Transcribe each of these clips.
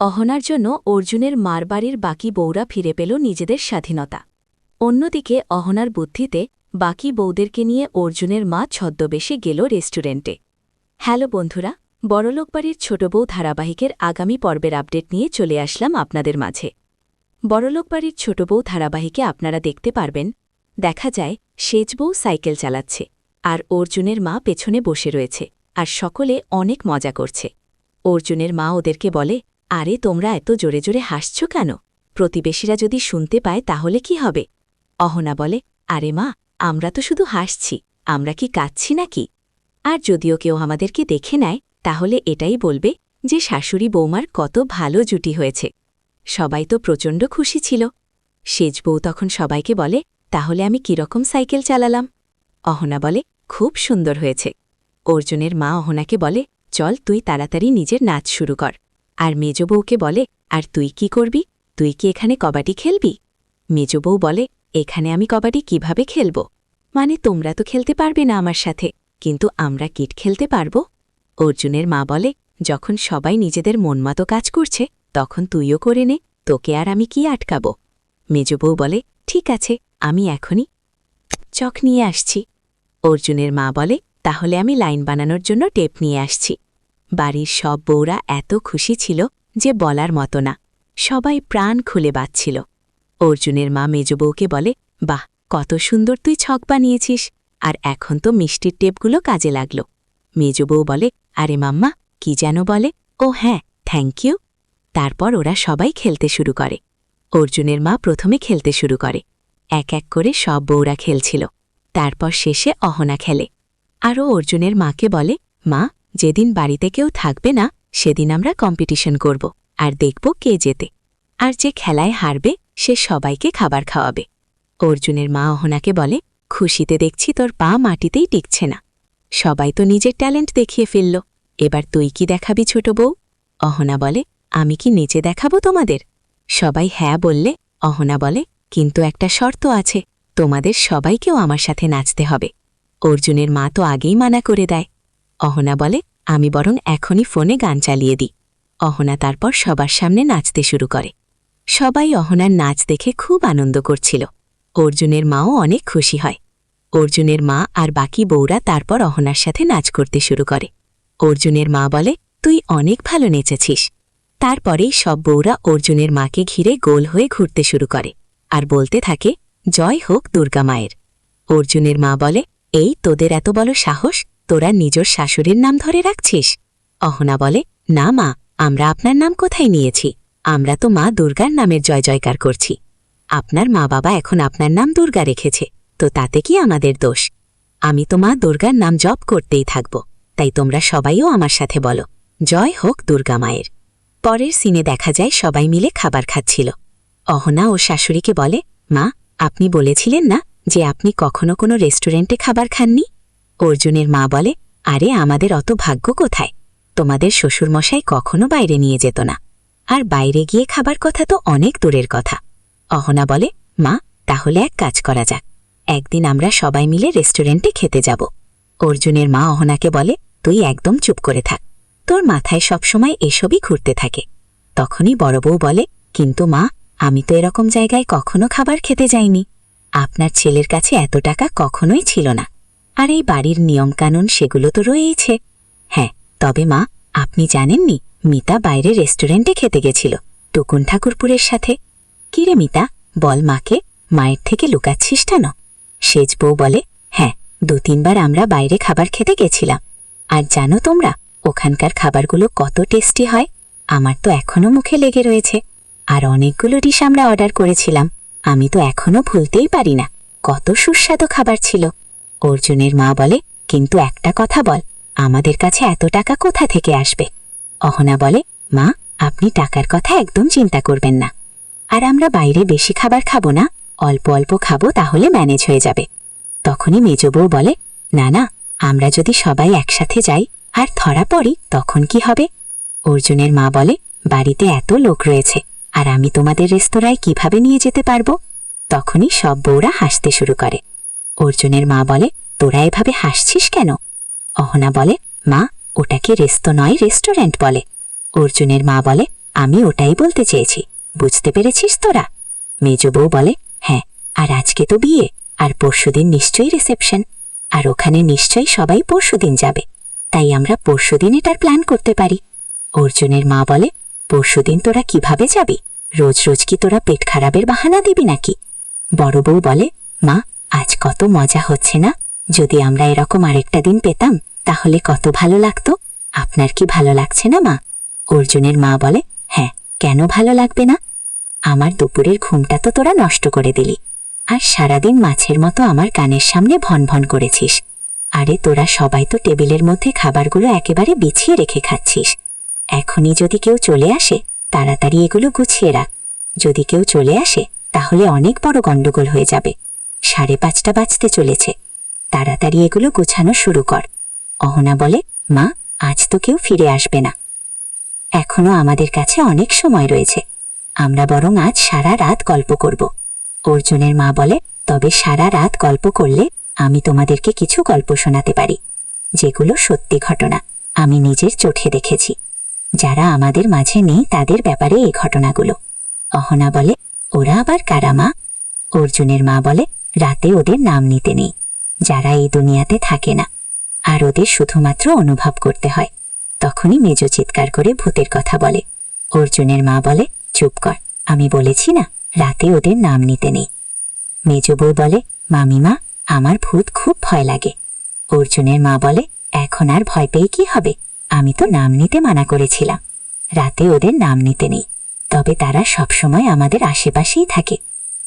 অহনার জন্য অর্জুনের মার বাড়ির বাকি বউরা ফিরে পেল নিজেদের স্বাধীনতা। অন্যদিকে অহনার বুদ্ধিতে বাকি বউদেরকে নিয়ে অর্জুনের মা ছদ্মবেশে গেল রেস্টুরেন্টে। হ্যালো বন্ধুরা, বড়লোক বাড়ির ছোট বউ ধারাবাহিকের আগামী পর্বের আপডেট নিয়ে চলে আসলাম আপনাদের মাঝে। বড়লোক বাড়ির ছোট বউ ধারাবাহিকে আপনারা দেখতে পারবেন, দেখা যায় সেজ বউ সাইকেল চালাচ্ছে আর অর্জুনের মা পেছনে বসে রয়েছে আর সকলে অনেক মজা করছে। অর্জুনের মা ওদেরকে বলে, আরে তোমরা এত জোরে জোরে হাসছ কেন? প্রতিবেশীরা যদি শুনতে পায় তাহলে কি হবে? অহনা বলে, আরে মা, আমরা তো শুধু হাসছি, আমরা কি কাঁদছি নাকি? আর যদিও কেউ আমাদেরকে দেখে নেয় তাহলে এটাই বলবে যে শাশুড়ি বৌমার কত ভালো জুটি হয়েছে। সবাই তো প্রচণ্ড খুশি ছিল। সেজ বউ তখন সবাইকে বলে, তাহলে আমি কিরকম সাইকেল চালালাম? অহনা বলে, খুব সুন্দর হয়েছে। অর্জুনের মা অহনাকে বলে, চল তুই তাড়াতাড়ি নিজের নাচ শুরু কর। আর মেজ বউকে বলে, আর তুই কি করবি? তুই কি এখানে কবাডি খেলবি? মেজ বউ বলে, এখানে আমি কবাডি কিভাবে খেলব? মানে তোমরা তো খেলতে পারবে না আমার সাথে, কিন্তু আমরা কিট খেলতে পারব। অর্জুনের মা বলে, যখন সবাই নিজেদের মনমতো কাজ করছে তখন তুইও করে নে, তোকে আর আমি কি আটকাব? মেজ বউ বলে, ঠিক আছে, আমি এখনই চক নিয়ে আসছি। অর্জুনের মা বলে, তাহলে আমি লাইন বানানোর জন্য টেপ নিয়ে আসছি। বাড়ির সব বউরা এত খুশি ছিল যে বলার মতো না, সবাই প্রাণ খুলে বাঁচছিল। অর্জুনের মা মেজ বউকে বলে, বাহ, কত সুন্দর তুই ছক বানিয়েছিস, আর এখন তো মিষ্টির টেপগুলো কাজে লাগল। মেজ বউ বলে, আরে মাম্মা, কি যেন বলে? ও হ্যাঁ, থ্যাংক ইউ। তারপর ওরা সবাই খেলতে শুরু করে। অর্জুনের মা প্রথমে খেলতে শুরু করে। এক এক করে সব বউরা খেলছিল। তারপর শেষে অহনা খেলে। আরও অর্জুনের মাকে বলে, মা, যেদিন বাড়িতে কেউ থাকবে না সেদিন আমরা কম্পিটিশন করব আর দেখব কে জেতে, আর যে খেলায় হারবে সে সবাইকে খাবার খাওয়াবে। অর্জুনের মা অহনাকে বলে, খুশিতে দেখছি তোর পা মাটিতেই টিকছে না। সবাই তো নিজের ট্যালেন্ট দেখিয়ে ফেলল, এবার তুই কি দেখাবি ছোট বউ? অহনা বলে, আমি কি নিচে দেখাবো তোমাদের? সবাই হ্যাঁ বললে অহনা বলে, কিন্তু একটা শর্ত আছে, তোমাদের সবাইকেও আমার সাথে নাচতে হবে। অর্জুনের মা তো আগেই মানা করে দেয়। অহনা বলে, আমি বরং এখনই ফোনে গান চালিয়ে দিই। অহনা তারপর সবার সামনে নাচতে শুরু করে। সবাই অহনার নাচ দেখে খুব আনন্দ করছিল। অর্জুনের মাও অনেক খুশি হয়। অর্জুনের মা আর বাকি বউরা তারপর অহনার সাথে নাচ করতে শুরু করে। অর্জুনের মা বলে, তুই অনেক ভালো নেচেছিস। তারপরেই সব বউরা অর্জুনের মাকে ঘিরে গোল হয়ে ঘুরতে শুরু করে আর বলতে থাকে, জয় হোক দুর্গা মায়ের। অর্জুনের মা বলে, এই তোদের এত বড় সাহস, তোরা নিজের শাশুড়ির নাম ধরে রাখছিস? অহনা বলে, না মা, আমরা আপনার নাম কোথায় নিয়েছি? আমরা তো মা দুর্গার নামের জয় জয়কার করছি। আপনার মা বাবা এখন আপনার নাম দুর্গা রেখেছে, তো তাতে কি আমাদের দোষ? আমি তো মা দুর্গার নাম জপ করতেই থাকব, তাই তোমরা সবাইও আমার সাথে বলো, জয় হোক দুর্গা মায়ের। পরের সিনে দেখা যায় সবাই মিলে খাবার খাচ্ছিল। অহনা ও শাশুড়িকে বলে, মা, আপনি বলেছিলেন না যে আপনি কখনো কোনো রেস্টুরেন্টে খাবার খাননি? অর্জুনের মা বলে, আরে আমাদের অত ভাগ্য কোথায়? তোমাদের শ্বশুরমশাই কখনো বাইরে নিয়ে যেত না, আর বাইরে গিয়ে খাবার কথা তো অনেক দূরের কথা। অহনা বলে, মা, তাহলে এক কাজ করা যাক, একদিন আমরা সবাই মিলে রেস্টুরেন্টে খেতে যাব। অর্জুনের মা অহনাকে বলে, তুই একদম চুপ করে থাক, তোর মাথায় সবসময় এসবই ঘুরতে থাকে। তখনই বড় বউ বলে, কিন্তু মা, আমি তো এরকম জায়গায় কখনো খাবার খেতে যাইনি। আপনার ছেলের কাছে এত টাকা কখনোই ছিল না, আর এই বাড়ির নিয়মকানুন সেগুলো তো রয়েইছে। হ্যাঁ, তবে মা, আপনি জানেননি মিতা বাইরে রেস্টুরেন্টে খেতে গেছিল টুকুন ঠাকুরপুরের সাথে। কিরে মিতা, বল মাকে, মায়ের থেকে লুকাচ্ছিস কেন? সেজ বউ বলে, হ্যাঁ, 2-3 বার আমরা বাইরে খাবার খেতে গেছিলাম, আর জানো তোমরা ওখানকার খাবারগুলো কত টেস্টি হয়? আমার তো এখনও মুখে লেগে রয়েছে। আর অনেকগুলো ডিশ আমরা অর্ডার করেছিলাম, আমি তো এখনও ভুলতেই পারি না, কত সুস্বাদু খাবার ছিল। অর্জুনের মা বলে, কিন্তু একটা কথা বল, আমাদের কাছে এত টাকা কোথা থেকে আসবে? অহনা বলে, মা, আপনি টাকার কথা একদম চিন্তা করবেন না, আর আমরা বাইরে বেশি খাবার খাবো না, অল্প অল্প খাবো, তাহলে ম্যানেজ হয়ে যাবে। তখনই মেজ বউ বলে, না না, আমরা যদি সবাই একসাথে যাই আর ধরা পড়ি তখন কি হবে? অর্জুনের মা বলে, বাড়িতে এত লোক রয়েছে, আর আমি তোমাদের রেস্তোরাঁয় কিভাবে নিয়ে যেতে পারবো? তখনই সব বউরা হাসতে শুরু করে। অর্জুনের মা বলে, তোরা এভাবে হাসছিস কেন? অহনা বলে, মা, ওটাকে রেস্তো নয়, রেস্টুরেন্ট বলে। অর্জুনের মা বলে, আমি ওটাই বলতে চেয়েছি, বুঝতে পেরেছিস তোরা? মেজ বউ বলে, হ্যাঁ, আর আজকে তো বিয়ে, আর পরশুদিন নিশ্চয়ই রিসেপশন, আর ওখানে নিশ্চয়ই সবাই পরশুদিন যাবে, তাই আমরা পরশুদিন এটার প্ল্যান করতে পারি। অর্জুনের মা বলে, পরশুদিন তোরা কিভাবে যাবি? রোজ রোজ কি তোরা পেট খারাপের বাহানা দিবি নাকি? বড় বউ বলে, মা, আজ কত মজা হচ্ছে না? যদি আমরা এরকম আরেকটা দিন পেতাম তাহলে কত ভালো লাগতো। আপনার কি ভালো লাগছে না মা? অর্জুনের মা বলে, হ্যাঁ, কেন ভালো লাগবে না? আমার দুপুরের ঘুমটা তো তোরা নষ্ট করে দিলি, আর সারাদিন মাছের মতো আমার কানের সামনে ভন ভন করেছিস। আরে তোরা সবাই তো টেবিলের মধ্যে খাবারগুলো একেবারে বিছিয়ে রেখে খাচ্ছিস। এখনই যদি কেউ চলে আসে, তাড়াতাড়ি এগুলো গুছিয়ে রাখ। যদি কেউ চলে আসে তাহলে অনেক বড় গন্ডগোল হয়ে যাবে। 5:30 বাজতে চলেছে, তাড়াতাড়ি এগুলো গোছানো শুরু কর। অহনা বলে, মা, আজ তো কেউ ফিরে আসবে না, এখনো আমাদের কাছে অনেক সময় রয়েছে, আমরা বরং আজ সারা রাত গল্প করব। অর্জুনের মা বলে, তবে সারা রাত গল্প করলে আমি তোমাদেরকে কিছু গল্প শোনাতে পারি, যেগুলো সত্যি ঘটনা, আমি নিজের চোখে দেখেছি। যারা আমাদের মাঝে নেই তাদের ব্যাপারে এই ঘটনাগুলো। অহনা বলে, ওরা আবার কারা মা? অর্জুনের মা বলে, রাতে ওদের নাম নিতে নেই, যারা এই দুনিয়াতে থাকে না, আর ওদের শুধুমাত্র অনুভব করতে হয়। তখনই মেজ চিৎকার করে ভূতের কথা বলে। অর্জুনের মা বলে, চুপ কর, আমি বলেছি না রাতে ওদের নাম নিতে নেই। মেজ বউ বলে, মামিমা, আমার ভূত খুব ভয় লাগে। অর্জুনের মা বলে, এখন আর ভয় পেয়ে কি হবে? আমি তো নাম নিতে মানা করেছিলাম। রাতে ওদের নাম নিতে নেই, তবে তারা সবসময় আমাদের আশেপাশেই থাকে,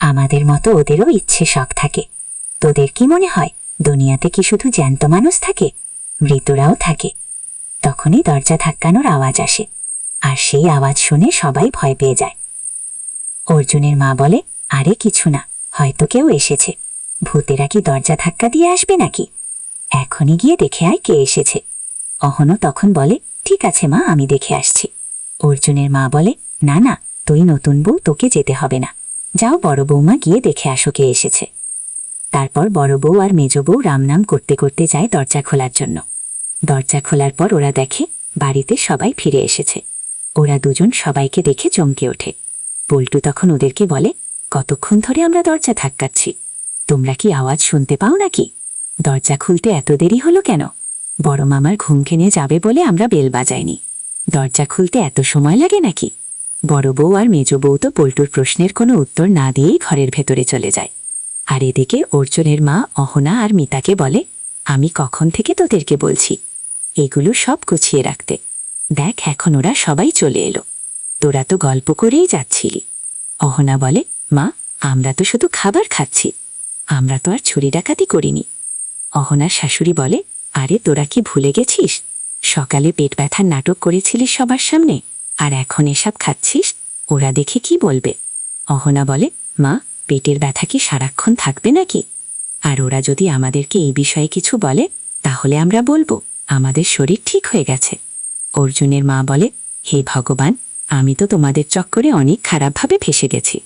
আমাদের মতো ওদেরও ইচ্ছে শখ থাকে। তোদের কি মনে হয় দুনিয়াতে কি শুধু জ্যান্ত মানুষ থাকে? মৃতরাও থাকে। তখনই দরজা ধাক্কানোর আওয়াজ আসে, আর সেই আওয়াজ শুনে সবাই ভয় পেয়ে যায়। অর্জুনের মা বলে, আরে কিছু না, হয়তো কেউ এসেছে। ভূতেরা কি দরজা ধাক্কা দিয়ে আসবে নাকি? এখনই গিয়ে দেখে আয় কে এসেছে। অহনো তখন বলে, ঠিক আছে মা, আমি দেখে আসছি। অর্জুনের মা বলে, না না, তুই নতুন বউ, তোকে যেতে হবে না, যাও বড় বৌমা গিয়ে দেখে আসো কে এসেছে। তারপর বড় বউ আর মেজ বউ রামনাম করতে করতে যায় দরজা খোলার জন্য। দরজা খোলার পর ওরা দেখে বাড়িতে সবাই ফিরে এসেছে। ওরা দুজন সবাইকে দেখে চমকে ওঠে। পল্টু তখন ওদেরকে বলে, কতক্ষণ ধরে আমরা দরজা ধাক্কাচ্ছি, তোমরা কি আওয়াজ শুনতে পাও নাকি? দরজা খুলতে এত দেরি হলো কেন? বড় মামার ঘুম ভেঙে যাবে বলে আমরা বেল বাজাইনি, দরজা খুলতে এত সময় লাগে নাকি? বড় বউ আর মেজ বউ তো পল্টুর প্রশ্নের কোনো উত্তর না দিয়েই ঘরের ভেতরে চলে যায়। আর এদিকে অর্জুনের মা অহনা আর মিতাকে বলে, আমি কখন থেকে তোদেরকে বলছি এগুলো সব গুছিয়ে রাখতে, দেখ এখন ওরা সবাই চলে এলো, তোরা তো গল্প করেই যাচ্ছিলি। অহনা বলে, মা, আমরা তো শুধু খাবার খাচ্ছি, আমরা তো আর চুরি ডাকাতি করিনি। অহনার শাশুড়ি বলে, আরে তোরা কি ভুলে গেছিস সকালে পেট ব্যথার নাটক করেছিলিস সবার সামনে, আর এখন এসব খাচ্ছিস? ওরা দেখে কি বলবে? অহনা বলে, মা, পেটের ব্যথা কি সারাক্ষণ থাকবে নাকি? আর ওরা যদি আমাদেরকে এই বিষয়ে কিছু বলে তাহলে আমরা বলবো আমাদের শরীর ঠিক হয়ে গেছে। অর্জুনের মা বলে, হে ভগবান, আমি তো তোমাদের চক্করে অনেক খারাপভাবে ফেসে গেছি,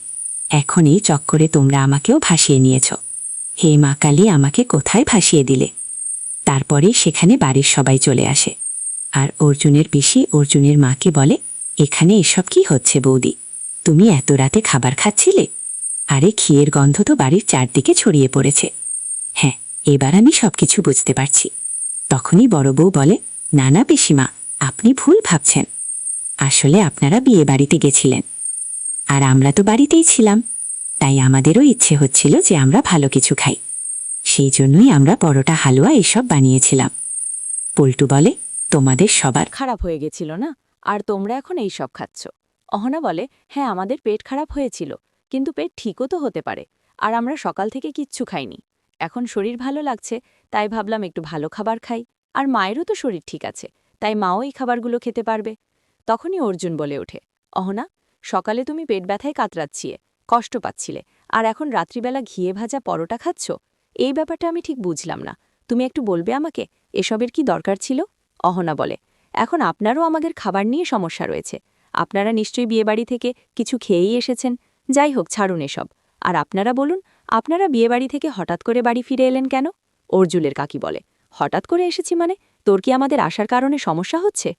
এখন এই চক্করে তোমরা আমাকেও ভাসিয়ে নিয়েছ। হে মা কালী, আমাকে কোথায় ভাসিয়ে দিলে? তারপরেই সেখানে বাড়ির সবাই চলে আসে। আর অর্জুনের পিসি অর্জুনের মাকে বলে, এখানে এসব কি হচ্ছে বৌদি? তুমি এত রাতে খাবার খাচ্ছিলে? আরে ঘিয়ের গন্ধ তো বাড়ির চারদিকে ছড়িয়ে পড়েছে। হ্যাঁ, এবার আমি সবকিছু বুঝতে পারছি। তখনই বড় বউ বলে, না না পিসিমা, আপনি ভুল ভাবছেন, আসলে আপনারা বিয়ে বাড়িতে গেছিলেন, আর আমরা তো বাড়িতেই ছিলাম, তাই আমাদেরও ইচ্ছে হচ্ছিল যে আমরা ভালো কিছু খাই, সেই জন্যই আমরা পরোটা হালুয়া এসব বানিয়েছিলাম। পল্টু বলে, তোমাদের সবার খারাপ হয়ে গেছিল না, আর তোমরা এখন এই সব খাচ্ছ। অহনা বলে, হ্যাঁ, আমাদের পেট খারাপ হয়েছিল, কিন্তু পেট ঠিকও তো হতে পারে, আর আমরা সকাল থেকে কিচ্ছু খাইনি, এখন শরীর ভালো লাগছে, তাই ভাবলাম একটু ভালো খাবার খাই, আর মায়েরও তো শরীর ঠিক আছে, তাই মাও এই খাবারগুলো খেতে পারবে। তখনই অর্জুন বলে ওঠে, অহনা, সকালে তুমি পেট ব্যথায় কাতরাচ্ছিলে, কষ্ট পাচ্ছিলে, আর এখন রাত্রিবেলা ঘিয়ে ভাজা পরোটা খাচ্ছ, এই ব্যাপারটা আমি ঠিক বুঝলাম না, তুমি একটু বলবে আমাকে এসবের কি দরকার ছিল? অহনা বলে, এখন আপনারও আমাদের খাবার নিয়ে সমস্যা রয়েছে, আপনারা নিশ্চয়ই বিয়েবাড়ি থেকে কিছু খেয়েই এসেছেন, যাই হোক ছাড়ুন এসব। আর আপনারা বলুন, আপনারা বিয়েবাড়ি থেকে হঠাৎ করে বাড়ি ফিরে এলেন কেন? অর্জুনের কাকি বলে, হঠাৎ করে এসেছি মানে? তোর কি আমাদের আসার কারণে সমস্যা হচ্ছে?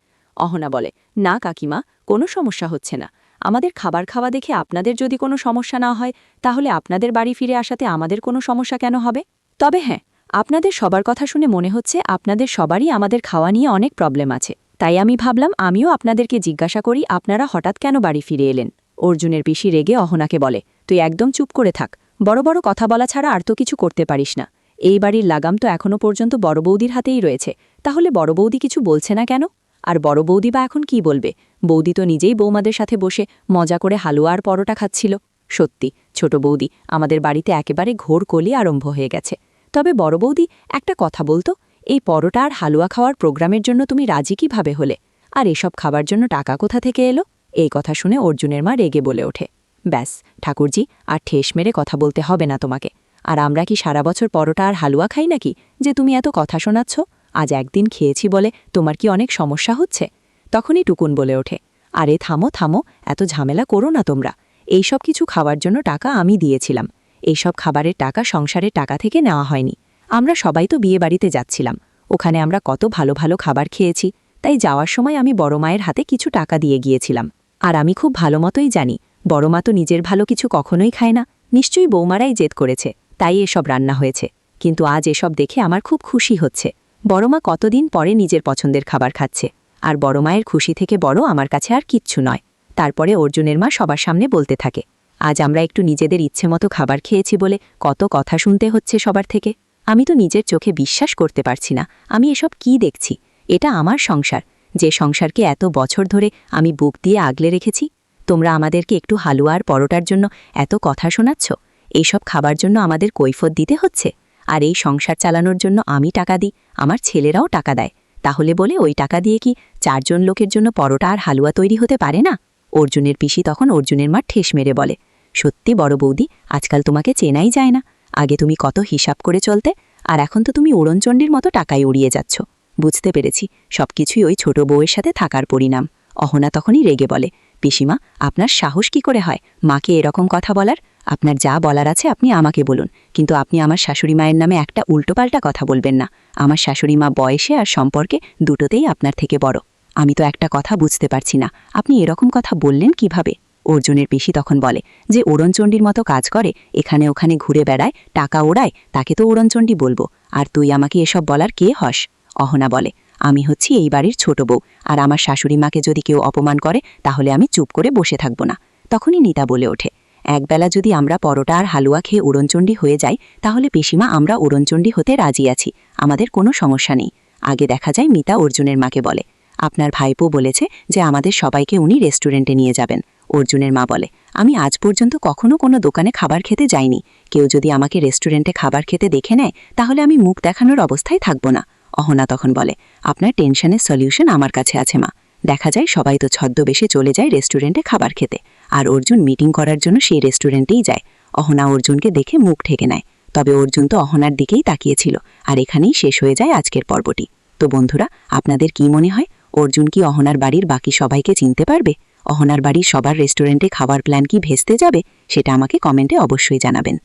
অহনা বলে, না কাকিমা, কোনো সমস্যা হচ্ছে না। আমাদের খাবার খাওয়া দেখে আপনাদের যদি কোনো সমস্যা না হয়, তাহলে আপনাদের বাড়ি ফিরে আসাতে আমাদের কোনো সমস্যা কেন হবে? তবে হ্যাঁ, আপনাদের সবার কথা শুনে মনে হচ্ছে আপনাদের সবারই আমাদের খাওয়া নিয়ে অনেক প্রবলেম আছে। তাই আমি ভাবলাম আমিও আপনাদেরকে জিজ্ঞাসা করি আপনারা হঠাৎ কেন বাড়ি ফিরে এলেন। অর্জুনের পিসি রেগে অহনাকে বলে, তুই একদম চুপ করে থাক। বড় বড় কথা বলা ছাড়া আর তো কিছু করতে পারিস না। এই বাড়ির লাগাম তো এখনো পর্যন্ত বড় বৌদির হাতেই রয়েছে, তাহলে বড় বৌদি কিছু বলছে না কেন? আর বড় বৌদি বা এখন কি বলবে? বৌদি তো নিজেই বৌমাদের সাথে বসে মজা করে হালুয়া আর পরোটা খাচ্ছিল। সত্যি, ছোট বৌদি, আমাদের বাড়িতে একেবারে ঘোর কলি আরম্ভ হয়ে গেছে। তবে বড় বৌদি, একটা কথা বলতো, এই পরোটা আর হালুয়া খাওয়ার প্রোগ্রামের জন্য তুমি রাজি কিভাবে হলে? আর এসব খাবার জন্য টাকা কোথা থেকে এলো? এই কথা শুনে অর্জুনের মা রেগে বলে ওঠে, ব্যাস ঠাকুরজি, আর ঠেস মেরে কথা বলতে হবে না তোমাকে। আর আমরা কি সারা বছর পরোটা আর হালুয়া খাই নাকি যে তুমি এত কথা শোনাচ্ছ? আজ একদিন খেয়েছি বলে তোমার কি অনেক সমস্যা হচ্ছে? তখনই টুকুন বলে ওঠে, আরে থামো থামো, এত ঝামেলা করো না তোমরা। এইসব কিছু খাওয়ার জন্য টাকা আমি দিয়েছিলাম। এইসব খাবারের টাকা সংসারের টাকা থেকে নেওয়া হয়নি। আমরা সবাই তো বিয়ে বাড়িতে যাচ্ছিলাম, ওখানে আমরা কত ভালো ভালো খাবার খেয়েছি, তাই যাওয়ার সময় আমি বড় মায়ের হাতে কিছু টাকা দিয়ে গিয়েছিলাম। আর আমি খুব ভালো মতোই জানি বড় মা তো নিজের ভালো কিছু কখনোই খায় না, নিশ্চয়ই বৌমারাই জেদ করেছে, তাই এসব রান্না হয়েছে। কিন্তু আজ এসব দেখে আমার খুব খুশি হচ্ছে। বড় মা কতদিন পরে নিজের পছন্দের খাবার খাচ্ছে, আর বড় মায়ের খুশি থেকে বড় আমার কাছে আর কিচ্ছু নয়। তারপরে অর্জুনের মা সবার সামনে বলতে থাকে, আজ আমরা একটু নিজেদের ইচ্ছে মতো খাবার খেয়েছি বলে কত কথা শুনতে হচ্ছে সবার থেকে। আমি তো নিজের চোখে বিশ্বাস করতে পারছি না, আমি এসব কি দেখছি। এটা আমার সংসার, যে সংসারকে এত বছর ধরে আমি বুক দিয়ে আগলে রেখেছি। তোমরা আমাদেরকে একটু হালুয়া আর পরোটার জন্য এত কথা শোনাচ্ছ, এইসব খাবার জন্য আমাদের কৈফত দিতে হচ্ছে। আর এই সংসার চালানোর জন্য আমি টাকা দিই, আমার ছেলেরাও টাকা দেয়, তাহলে বলে ওই টাকা দিয়ে কি 4 জন লোকের জন্য পরোটা আর হালুয়া তৈরি হতে পারে না? অর্জুনের পিসি তখন অর্জুনের মা ঠেস মেরে বলে, সত্যি বড় বৌদি, আজকাল তোমাকে চেনাই যায় না। আগে তুমি কত হিসাব করে চলতে, আর এখন তো তুমি উড়নচণ্ডীর মতো টাকায় উড়িয়ে যাচ্ছ। বুঝতে পেরেছি, সবকিছুই ওই ছোট বউয়ের সাথে থাকার পরিণাম। অহনা তখনই রেগে বলে, পিসিমা, আপনার সাহস কি করে হয় মাকে এরকম কথা বলার? আপনার যা বলার আছে আপনি আমাকে বলুন, কিন্তু আপনি আমার শাশুড়ি মায়ের নামে একটা উল্টোপাল্টা কথা বলবেন না। আমার শাশুড়ি মা বয়সে আর সম্পর্কে দুটোতেই আপনার থেকে বড়। আমি তো একটা কথা বুঝতে পারছি না, আপনি এরকম কথা বললেন কিভাবে? অর্জুনের পিসি তখন বলে, যে উড়নচণ্ডীর মতো কাজ করে, এখানে ওখানে ঘুরে বেড়ায়, টাকা ওড়ায়, তাকে তো উড়নচণ্ডী বলবো। আর তুই আমাকে এসব বলার কে হস? অহনা বলে, আমি হচ্ছি এই বাড়ির ছোট বউ, আর আমার শাশুড়ি মাকে যদি কেউ অপমান করে তাহলে আমি চুপ করে বসে থাকব না। তখনই নিতা বলে ওঠে, একবেলা যদি আমরা পরোটা আর হালুয়া খেয়ে উড়নচণ্ডী হয়ে যাই, তাহলে পিসিমা আমরা উড়নচণ্ডী হতে রাজি আছি, আমাদের কোনো সমস্যা নেই। আগে দেখা যায় মিতা অর্জুনের মাকে বলে, আপনার ভাইপো বলেছে যে আমাদের সবাইকে উনি রেস্টুরেন্টে নিয়ে যাবেন। অর্জুনের মা বলে, আমি আজ পর্যন্ত কখনো কোনো দোকানে খাবার খেতে যাইনি, কেউ যদি আমাকে রেস্টুরেন্টে খাবার খেতে দেখে নেয় তাহলে আমি মুখ দেখানোর অবস্থায় থাকব না। অহনা তখন বলে, আপনার টেনশনের সলিউশন আমার কাছে আছে মা। দেখা যায় সবাই তো ছদ্মবেশে চলে যায় রেস্টুরেন্টে খাবার খেতে, আর অর্জুন মিটিং করার জন্য সেই রেস্টুরেন্টেই যায়। অহনা অর্জুনকে দেখে মুখ ঢেকে নেয়, তবে অর্জুন তো অহনার দিকেই তাকিয়েছিল। আর এখানেই শেষ হয়ে যায় আজকের পর্বটি। তো বন্ধুরা, আপনাদের কি মনে হয়, অর্জুন কি অহনার বাড়ির বাকি সবাইকে চিনতে পারবে? অহনার বাড়ির সবার রেস্টুরেন্টে খাবার প্ল্যান কি ভেস্তে যাবে? সেটা আমাকে কমেন্টে অবশ্যই জানাবেন।